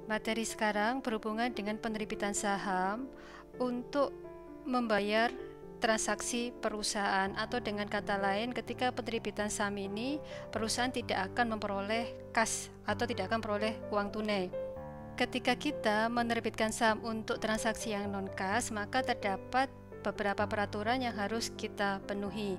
Materi sekarang berhubungan dengan penerbitan saham untuk membayar transaksi perusahaan, atau dengan kata lain, ketika penerbitan saham ini perusahaan tidak akan memperoleh kas atau tidak akan memperoleh uang tunai. Ketika kita menerbitkan saham untuk transaksi yang non-kas, maka terdapat beberapa peraturan yang harus kita penuhi,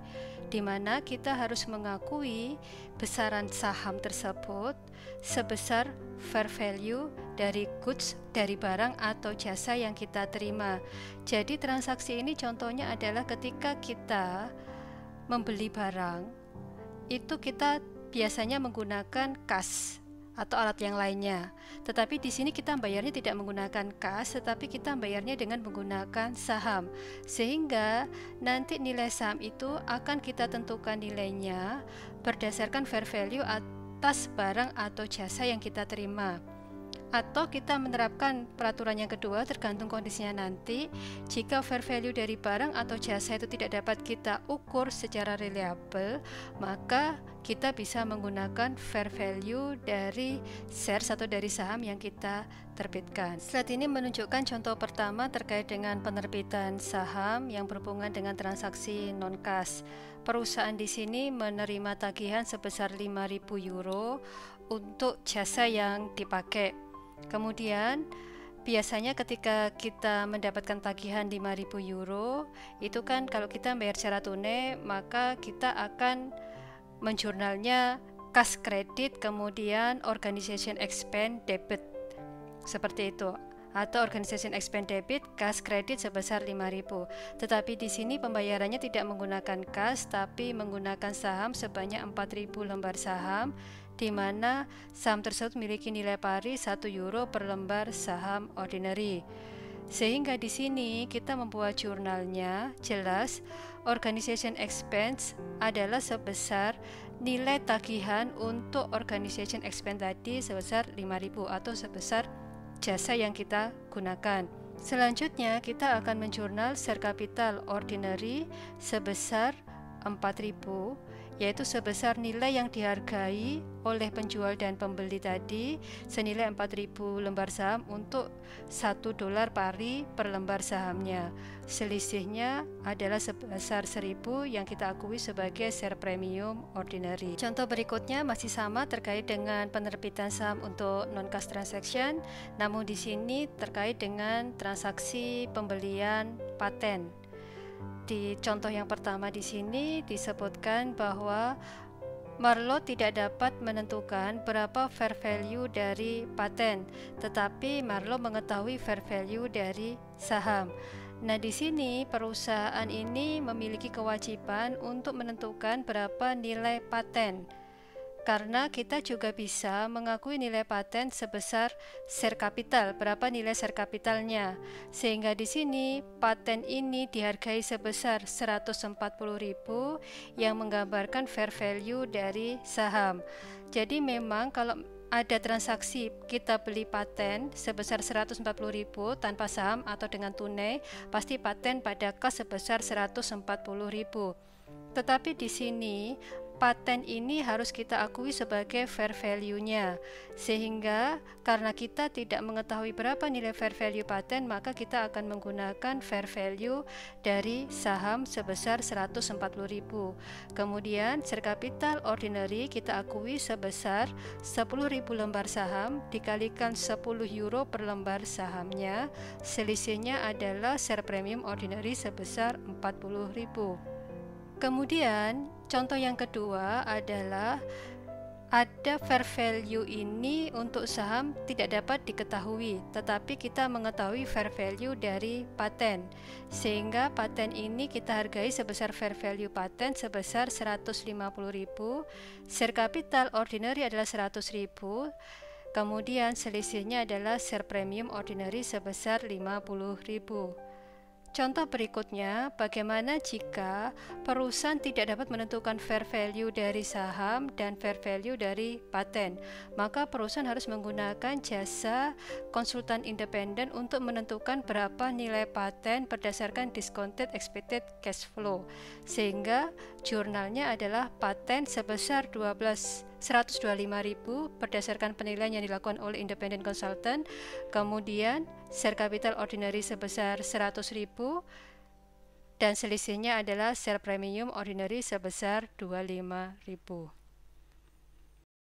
di mana kita harus mengakui besaran saham tersebut sebesar fair value dari goods, dari barang atau jasa yang kita terima. Jadi transaksi ini contohnya adalah ketika kita membeli barang, itu kita biasanya menggunakan kas atau alat yang lainnya. Tetapi di sini kita bayarnya tidak menggunakan kas, tetapi kita bayarnya dengan menggunakan saham. Sehingga nanti nilai saham itu akan kita tentukan nilainya berdasarkan fair value atas barang atau jasa yang kita terima. Atau kita menerapkan peraturan yang kedua, tergantung kondisinya nanti. Jika fair value dari barang atau jasa itu tidak dapat kita ukur secara reliable, maka kita bisa menggunakan fair value dari shares atau dari saham yang kita terbitkan. Slide ini menunjukkan contoh pertama terkait dengan penerbitan saham yang berhubungan dengan transaksi non-kas. Perusahaan di sini menerima tagihan sebesar 5.000 euro untuk jasa yang dipakai. Kemudian biasanya ketika kita mendapatkan tagihan 5.000 euro, itu kan kalau kita bayar secara tunai, maka kita akan menjurnalnya kas kredit, kemudian organization expense debit, seperti itu, atau organization expense debit kas kredit sebesar 5.000. Tetapi di sini pembayarannya tidak menggunakan kas, tapi menggunakan saham sebanyak 4.000 lembar saham, di mana saham tersebut memiliki nilai pari 1 euro per lembar saham ordinary. Sehingga di sini kita membuat jurnalnya jelas, organization expense adalah sebesar nilai tagihan untuk organization expense tadi sebesar 5.000 atau sebesar jasa yang kita gunakan. Selanjutnya kita akan menjurnal share capital ordinary sebesar 4.000, yaitu sebesar nilai yang dihargai oleh penjual dan pembeli tadi senilai 4.000 lembar saham untuk $1 pari per lembar sahamnya. Selisihnya adalah sebesar 1.000 yang kita akui sebagai share premium ordinary. Contoh berikutnya masih sama terkait dengan penerbitan saham untuk non-cash transaction, namun di sini terkait dengan transaksi pembelian paten. Di contoh yang pertama di sini disebutkan bahwa Marlo tidak dapat menentukan berapa fair value dari paten, tetapi Marlo mengetahui fair value dari saham. Nah, di sini perusahaan ini memiliki kewajiban untuk menentukan berapa nilai paten. Karena kita juga bisa mengakui nilai paten sebesar share capital, berapa nilai share capitalnya. Sehingga di sini paten ini dihargai sebesar 140.000 yang menggambarkan fair value dari saham. Jadi memang kalau ada transaksi kita beli paten sebesar 140.000 tanpa saham atau dengan tunai, pasti paten pada kas sebesar 140.000. Tetapi di sini paten ini harus kita akui sebagai fair value-nya, sehingga karena kita tidak mengetahui berapa nilai fair value paten, maka kita akan menggunakan fair value dari saham sebesar 140.000. Kemudian share capital ordinary kita akui sebesar 10.000 lembar saham dikalikan 10 euro per lembar sahamnya, selisihnya adalah share premium ordinary sebesar 40.000. Kemudian contoh yang kedua adalah ada fair value ini untuk saham tidak dapat diketahui, tetapi kita mengetahui fair value dari paten, sehingga paten ini kita hargai sebesar fair value paten sebesar 150.000, share capital ordinary adalah 100.000, kemudian selisihnya adalah share premium ordinary sebesar 50.000. Contoh berikutnya, bagaimana jika perusahaan tidak dapat menentukan fair value dari saham dan fair value dari paten? Maka perusahaan harus menggunakan jasa konsultan independen untuk menentukan berapa nilai paten berdasarkan discounted expected cash flow. Sehingga jurnalnya adalah paten sebesar 12 125.000 berdasarkan penilaian yang dilakukan oleh independent consultant. Kemudian share capital ordinary sebesar 100.000 dan selisihnya adalah share premium ordinary sebesar 25.000.